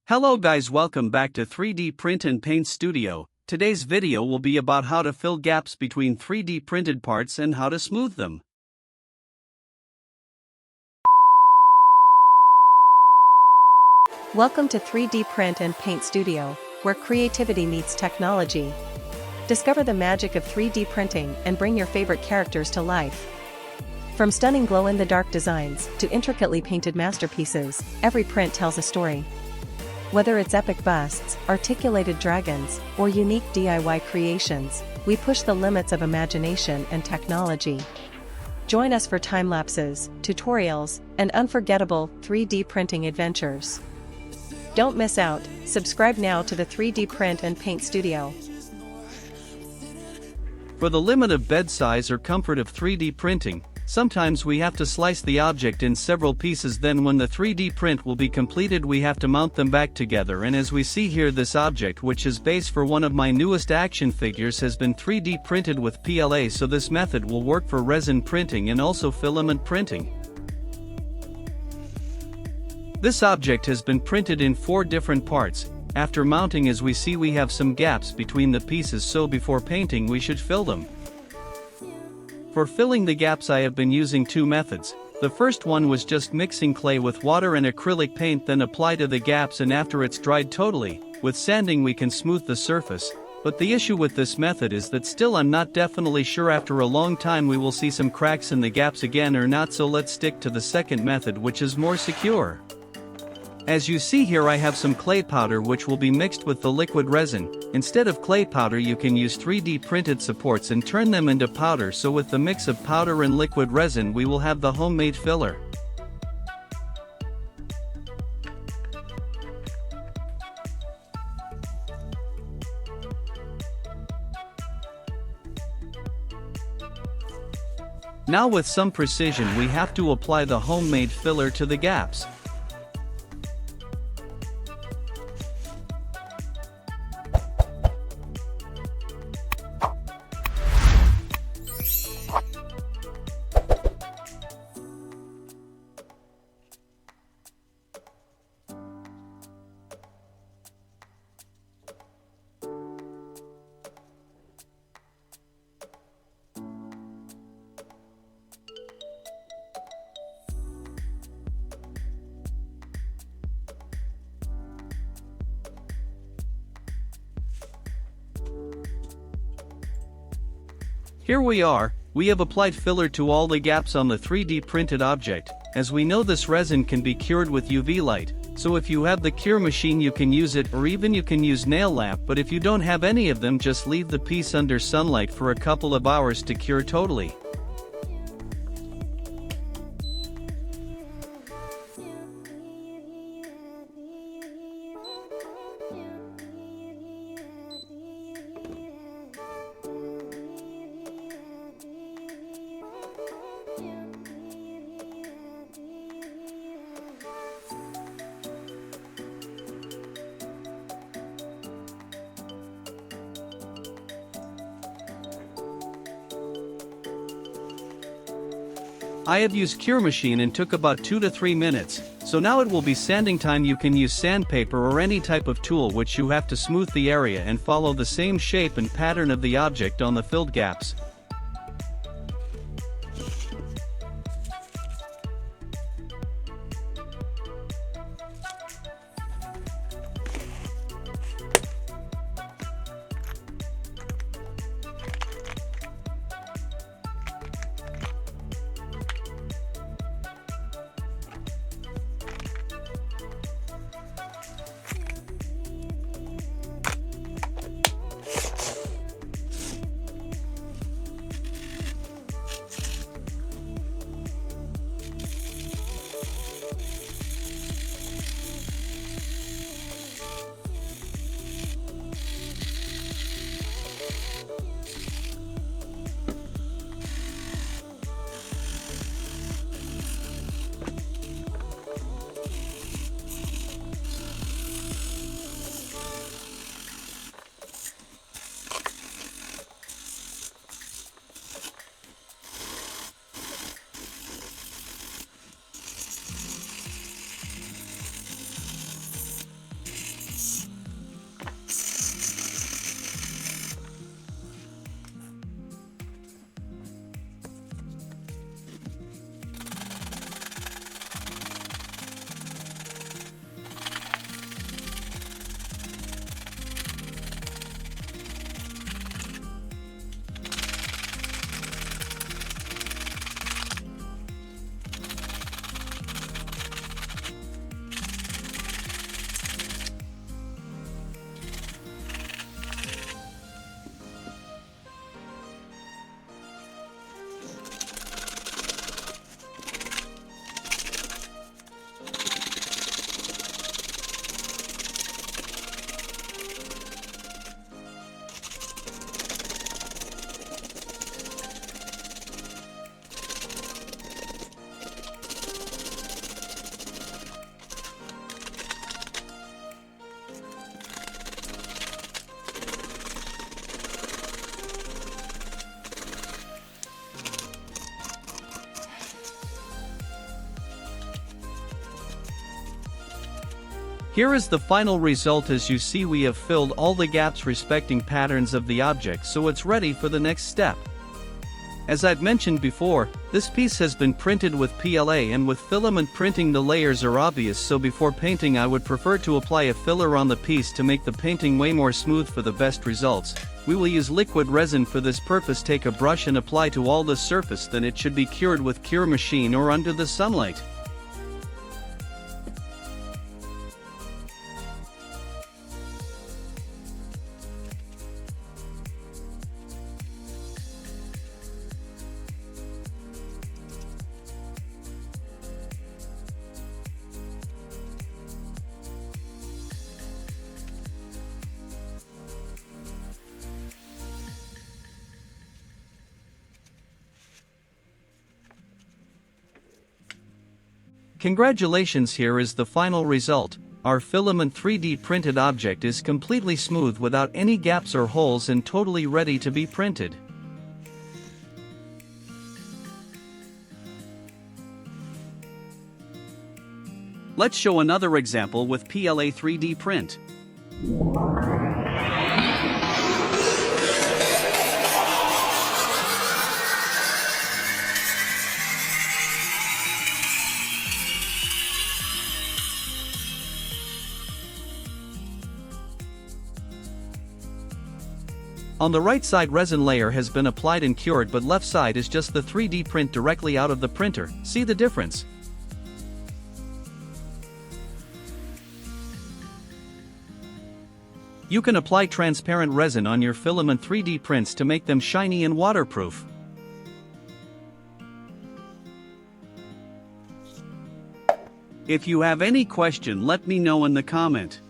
Hello guys, welcome back to 3D Print and Paint Studio. Today's video will be about how to fill gaps between 3D printed parts and how to smooth them. Welcome to 3D Print and Paint Studio, where creativity meets technology. Discover the magic of 3D printing and bring your favorite characters to life. From stunning glow-in-the-dark designs to intricately painted masterpieces, every print tells a story. Whether it's epic busts, articulated dragons, or unique DIY creations, we push the limits of imagination and technology. Join us for time-lapses, tutorials, and unforgettable 3D printing adventures. Don't miss out. Subscribe now to the 3D Print and Paint Studio. For the limit of bed size or comfort of 3D printing, sometimes we have to slice the object in several pieces. Then when the 3D print will be completed, we have to mount them back together. And as we see here, this object, which is base for one of my newest action figures, has been 3D printed with PLA, so this method will work for resin printing and also filament printing. This object has been printed in 4 different parts. After mounting, as we see, we have some gaps between the pieces, so before painting we should fill them. For filling the gaps I have been using 2 methods. The first one was just mixing clay with water and acrylic paint, then apply to the gaps, and after it's dried totally, with sanding we can smooth the surface. But the issue with this method is that still I'm not definitely sure after a long time we will see some cracks in the gaps again or not, so let's stick to the second method, which is more secure. As you see here, I have some clay powder which will be mixed with the liquid resin. Instead of clay powder you can use 3D printed supports and turn them into powder, so with the mix of powder and liquid resin we will have the homemade filler. Now with some precision we have to apply the homemade filler to the gaps. Here we are, we have applied filler to all the gaps on the 3D printed object. As we know, this resin can be cured with UV light, so if you have the cure machine you can use it, or even you can use nail lamp, but if you don't have any of them, just leave the piece under sunlight for a couple of hours to cure totally. I have used cure machine and took about 2 to 3 minutes, so now it will be sanding time. You can use sandpaper or any type of tool which you have to smooth the area and follow the same shape and pattern of the object on the filled gaps. Here is the final result. As you see, we have filled all the gaps respecting patterns of the object, so it's ready for the next step. As I've mentioned before, this piece has been printed with PLA, and with filament printing the layers are obvious, so before painting I would prefer to apply a filler on the piece to make the painting way more smooth for the best results. We will use liquid resin for this purpose. Take a brush and apply to all the surface, then it should be cured with cure machine or under the sunlight. Congratulations, here is the final result. Our filament 3D printed object is completely smooth without any gaps or holes and totally ready to be printed. Let's show another example with PLA 3D print. On the right side, resin layer has been applied and cured, but left side is just the 3D print directly out of the printer. See the difference? You can apply transparent resin on your filament 3D prints to make them shiny and waterproof. If you have any question, let me know in the comment.